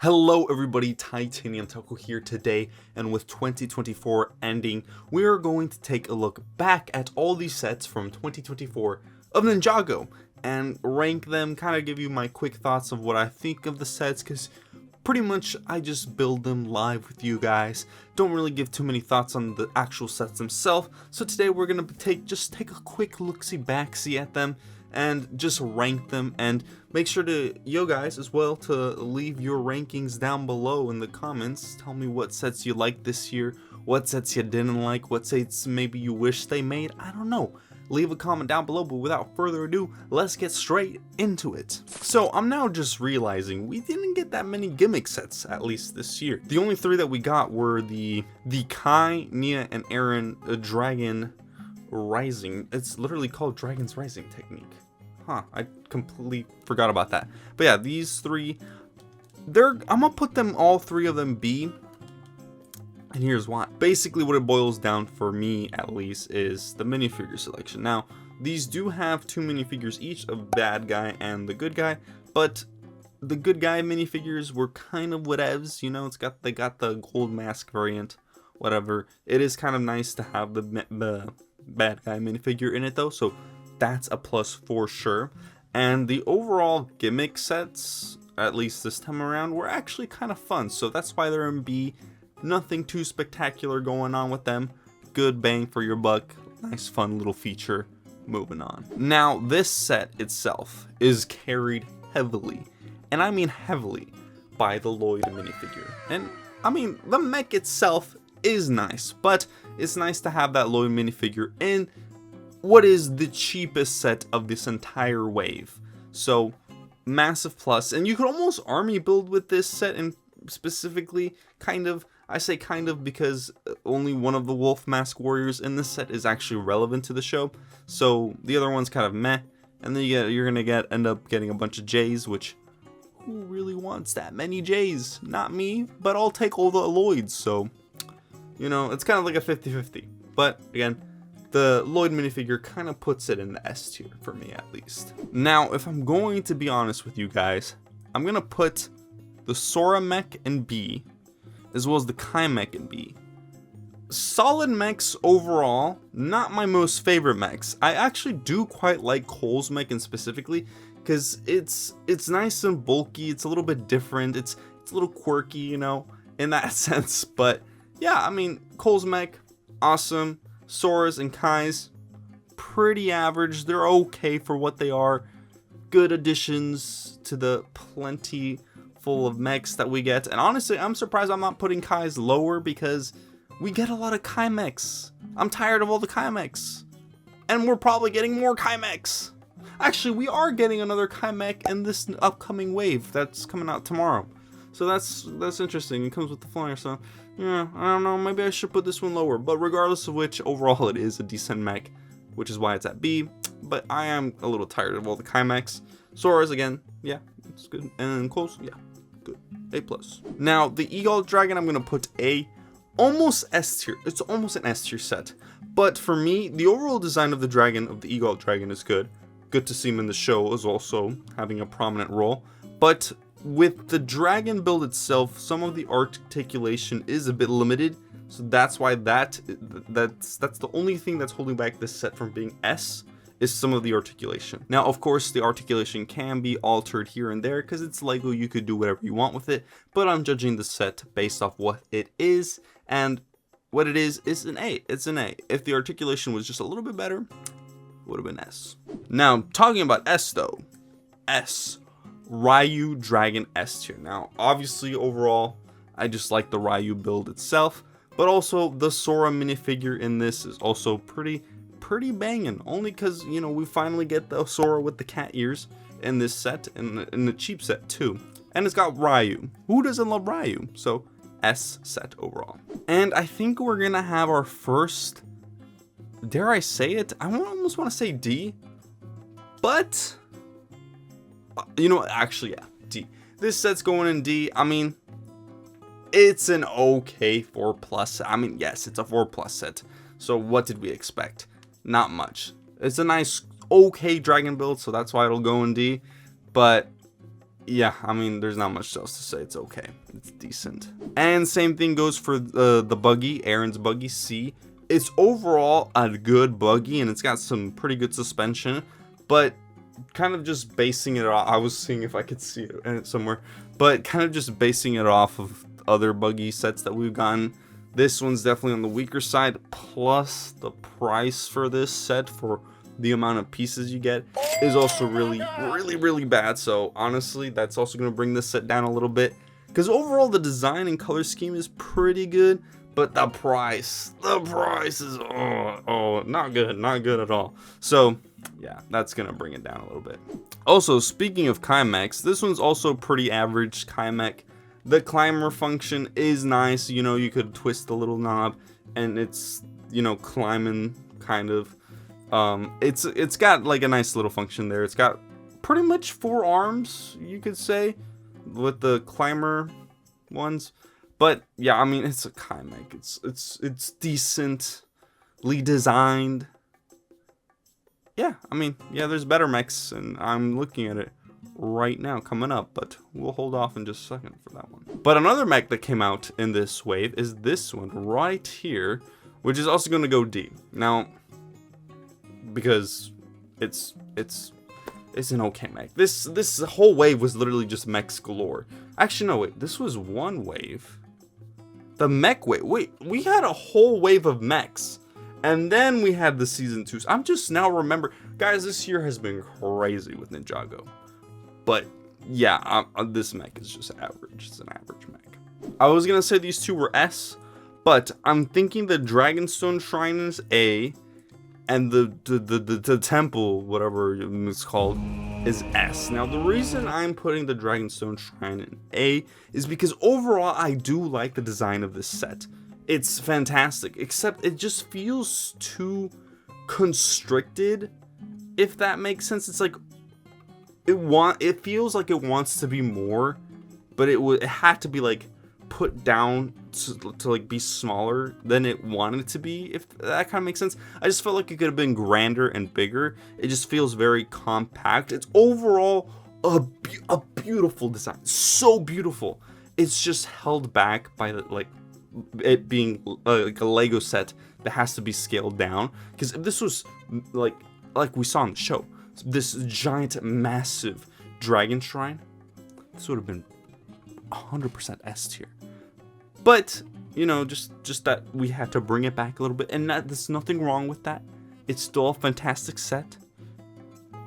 Hello everybody, Titanium Taco here today, and with 2024 ending, we are going to take a look back at all these sets from 2024 of Ninjago, and rank them, kind of give you my quick thoughts of what I think of the sets, because pretty much I just build them live with you guys, don't really give too many thoughts on the actual sets themselves. So today we're going to take a quick look-see-back-see at them, and just rank them, and make sure to, you guys as well, to leave your rankings down below in the comments. Tell me what sets you liked this year, what sets you didn't like, what sets maybe you wish they made, I don't know. Leave a comment down below, but without further ado, let's get straight into it. So I'm now just realizing we didn't get that many gimmick sets, at least this year. The only three that we got were the Kai, Nia, and Aaron Dragon Rising. It's literally called Dragon's Rising technique. Huh, I completely forgot about that. But yeah, these three, I'm gonna put them, all three of them, B. And here's why. Basically what it boils down for me, at least, is the minifigure selection. Now, these do have two minifigures each, of bad guy and the good guy, but the good guy minifigures were kind of whatevs, you know. They got the gold mask variant, whatever. It is kind of nice to have the bad guy minifigure in it though, so that's a plus for sure. And the overall gimmick sets, at least this time around, were actually kind of fun, so that's why they're in B. Nothing too spectacular going on with them. Good bang for your buck, nice fun little feature. Moving on. Now this set itself is carried heavily, and I mean heavily, by the Lloyd minifigure. And I mean the mech itself is nice, but it's nice to have that Lloyd minifigure in what is the cheapest set of this entire wave. So massive plus, and you could almost army build with this set, and specifically kind of, I say kind of because only one of the wolf mask warriors in this set is actually relevant to the show, so the other one's kind of meh. And then you're gonna end up getting a bunch of J's, which who really wants that many J's? Not me, but I'll take all the Lloyds, so you know, it's kind of like a 50-50. But again, the Lloyd minifigure kind of puts it in the S tier for me, at least. Now, if I'm going to be honest with you guys, I'm going to put the Sora mech in B, as well as the Kai mech in B. Solid mechs overall, not my most favorite mechs. I actually do quite like Cole's mech, and specifically, because it's nice and bulky, it's a little bit different, it's a little quirky, you know, in that sense. But yeah, I mean, Cole's mech, awesome. Sora's and Kai's, pretty average. They're okay for what they are. Good additions to the plenty full of mechs that we get. And honestly, I'm surprised I'm not putting Kai's lower, because we get a lot of Kai mechs. I'm tired of all the Kai mechs. And we're probably getting more Kai mechs. Actually, we are getting another Kai mech in this upcoming wave that's coming out tomorrow. So that's interesting. It comes with the flyer, so yeah, I don't know, maybe I should put this one lower. But regardless of which, overall it is a decent mech, which is why it's at B. But I am a little tired of all the Kai mechs. Sora's, again, yeah, it's good. And Cole's, yeah, good, A+. Now, the Eagle Dragon, I'm going to put A, almost S tier. It's almost an S tier set. But for me, the overall design of the dragon, of the Eagle Dragon, is good. Good to see him in the show, is also having a prominent role. But with the dragon build itself, some of the articulation is a bit limited, so that's why that's the only thing that's holding back this set from being S, is some of the articulation. Now, of course, the articulation can be altered here and there, because it's Lego, you could do whatever you want with it, but I'm judging the set based off what it is, and what it is an A. It's an A. If the articulation was just a little bit better, it would have been S. Now, talking about S though, S. Ryu Dragon S tier. Now, obviously, overall, I just like the Ryu build itself, but also the Sora minifigure in this is also pretty banging. Only because, you know, we finally get the Sora with the cat ears in this set, and in the cheap set too. And it's got Ryu. Who doesn't love Ryu? So, S set overall. And I think we're gonna have our first, dare I say it? I almost want to say D, but you know what, actually, yeah, D. This set's going in D. I mean, it's an okay 4+. I mean, yes, it's a 4+ set. So what did we expect? Not much. It's a nice, okay dragon build, so that's why it'll go in D. But yeah, I mean, there's not much else to say. It's okay. It's decent. And same thing goes for the Buggy, Aaron's Buggy C. It's overall a good buggy, and it's got some pretty good suspension, but kind of just basing it off, I was seeing if I could see it somewhere, but kind of just basing it off of other buggy sets that we've gotten. This one's definitely on the weaker side, plus the price for this set for the amount of pieces you get is also really bad. So honestly, that's also going to bring this set down a little bit, because overall the design and color scheme is pretty good, but the price is not good at all. So yeah, that's gonna bring it down a little bit. Also, speaking of mechs, this one's also pretty average mech. The climber function is nice. You know, you could twist the little knob and it's, you know, climbing kind of. It's got like a nice little function there. It's got pretty much 4 arms, you could say, with the climber ones. But yeah, I mean, it's a mech. It's decently designed. Yeah, I mean, yeah, there's better mechs, and I'm looking at it right now coming up, but we'll hold off in just a second for that one. But another mech that came out in this wave is this one right here, which is also going to go D. Now, because it's an okay mech. This whole wave was literally just mechs galore. Actually, no, wait, this was one wave. The mech wave. Wait, we had a whole wave of mechs. And then we had the season 2. I'm just now remember, guys, this year has been crazy with Ninjago. But yeah, this mech is just average. It's an average mech. I was gonna say these two were S, but I'm thinking the Dragonstone Shrine is A, and the temple, whatever it's called, is S. Now the reason I'm putting the Dragonstone Shrine in A is because overall I do like the design of this set. It's fantastic, except it just feels too constricted, if that makes sense. It's like it feels like it wants to be more, but it had to be like put down to like be smaller than it wanted to be, if that kind of makes sense. I just felt like it could have been grander and bigger. It just feels very compact. It's overall a beautiful design, so beautiful. It's just held back by the, like, it being like a Lego set that has to be scaled down. Because if this was like we saw in the show, this giant massive dragon shrine, this would have been 100% S tier. But you know, just that we had to bring it back a little bit, and there's nothing wrong with that. It's still a fantastic set.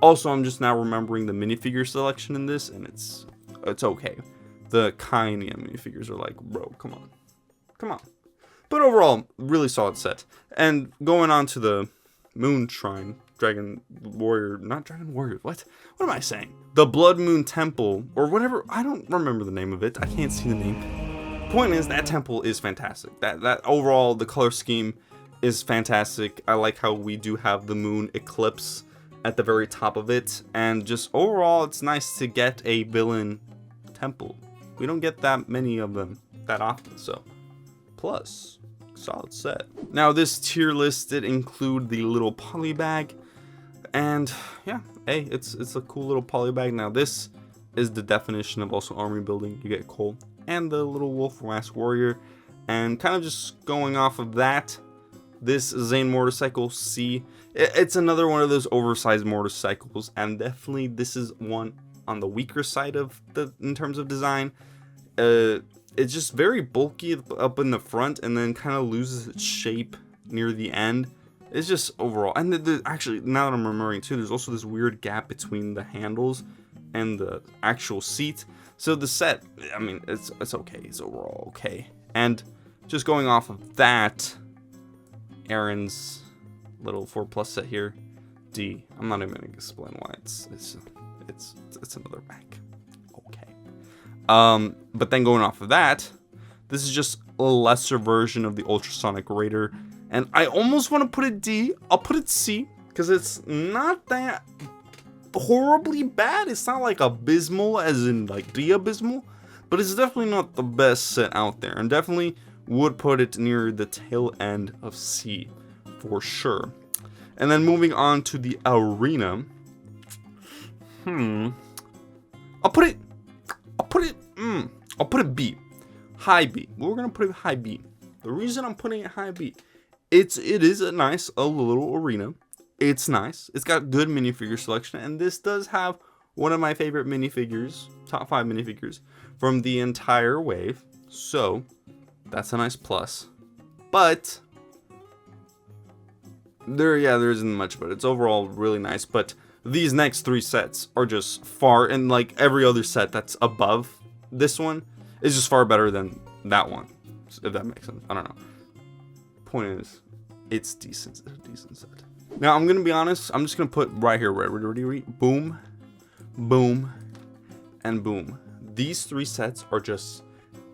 Also, I'm just now remembering the minifigure selection in this, and it's okay. The Kainia minifigures are like, bro, come on. But overall, really solid set. And going on to the Moon Shrine, Dragon Warrior, not Dragon Warrior, what am I saying? The Blood Moon Temple, or whatever, I don't remember the name of it. I can't see the name. Point is, that temple is fantastic. That overall, the color scheme is fantastic. I like how we do have the moon eclipse at the very top of it. And just overall, it's nice to get a villain temple. We don't get that many of them that often, so plus solid set. Now this tier list did include the little poly bag, and yeah, hey, it's a cool little poly bag. Now this is the definition of also army building. You get coal and the little wolf mask warrior, and kind of just going off of that, this Zane motorcycle C, it's another one of those oversized motorcycles, and definitely this is one on the weaker side of in terms of design. It's just very bulky up in the front, and then kind of loses its shape near the end. It's just overall, and actually, now that I'm remembering too, there's also this weird gap between the handles and the actual seat. So the set, I mean, it's okay. It's overall okay. And just going off of that, Aaron's little 4+ set here, D. I'm not even gonna explain why. It's another back. Okay. But then going off of that, this is just a lesser version of the Ultrasonic Raider, and I almost want to put it D. I'll put it C because it's not that horribly bad. It's not like abysmal, as in like D abysmal, but it's definitely not the best set out there, and definitely would put it near the tail end of C for sure. And then moving on to the arena, I'll put it I'll put it B. High B. We're gonna put it high B. The reason I'm putting it high B, it is a nice little arena. It's nice. It's got good minifigure selection, and this does have one of my favorite minifigures, top 5 minifigures from the entire wave. So that's a nice plus. But there isn't much, but it's overall really nice. But these next 3 sets are just far, and like every other set that's above this one is just far better than that one, if that makes sense. I don't know. Point is, it's decent. It's a decent set. Now I'm gonna be honest. I'm just gonna put right here. Ready? Boom, boom, and boom. These 3 sets are just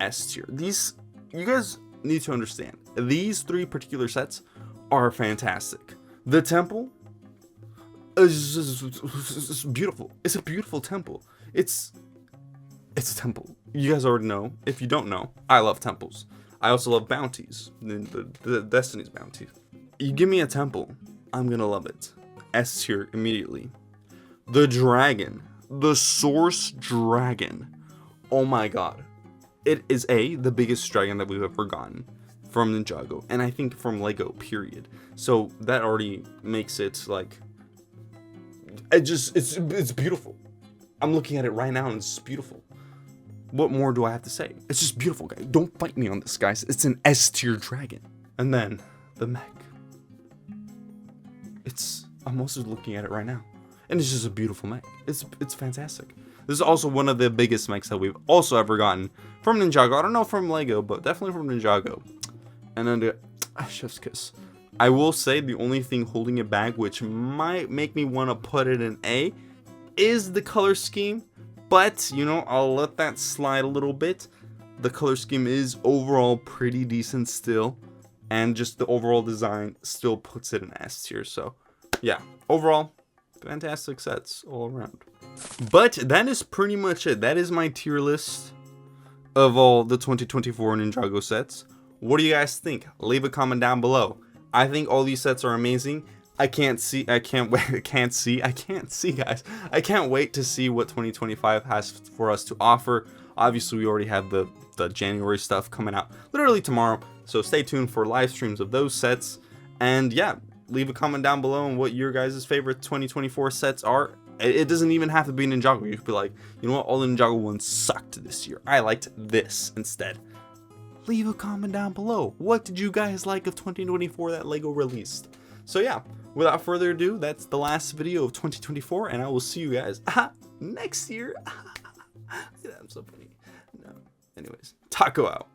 S tier. These, you guys need to understand. These 3 particular sets are fantastic. The temple is beautiful. It's a beautiful temple. It's a temple. You guys already know. If you don't know, I love temples. I also love bounties. The Destiny's bounty. You give me a temple, I'm gonna love it. S tier immediately. The dragon. The Source Dragon. Oh my god. It is the biggest dragon that we've ever gotten from Ninjago, and I think from Lego, period. So that already makes it like, it's beautiful. I'm looking at it right now and it's beautiful. What more do I have to say? It's just beautiful, guys. Don't fight me on this, guys. It's an S tier dragon. And then the mech. I'm also looking at it right now, and it's just a beautiful mech. It's fantastic. This is also one of the biggest mechs that we've also ever gotten from Ninjago. I don't know from Lego, but definitely from Ninjago. And then the chef's kiss. I will say the only thing holding it back, which might make me want to put it in A, is the color scheme. But, you know, I'll let that slide a little bit. The color scheme is overall pretty decent still. And just the overall design still puts it in S tier. So, yeah. Overall, fantastic sets all around. But that is pretty much it. That is my tier list of all the 2024 Ninjago sets. What do you guys think? Leave a comment down below. I think all these sets are amazing. I can't wait, guys. I can't wait to see what 2025 has for us to offer. Obviously, we already have the January stuff coming out literally tomorrow. So stay tuned for live streams of those sets. And yeah, leave a comment down below on what your guys' favorite 2024 sets are. It doesn't even have to be Ninjago. You could be like, you know what, all the Ninjago ones sucked this year. I liked this instead. Leave a comment down below. What did you guys like of 2024 that Lego released? So yeah, without further ado, that's the last video of 2024, and I will see you guys next year. I'm so funny. No. Anyways, taco out.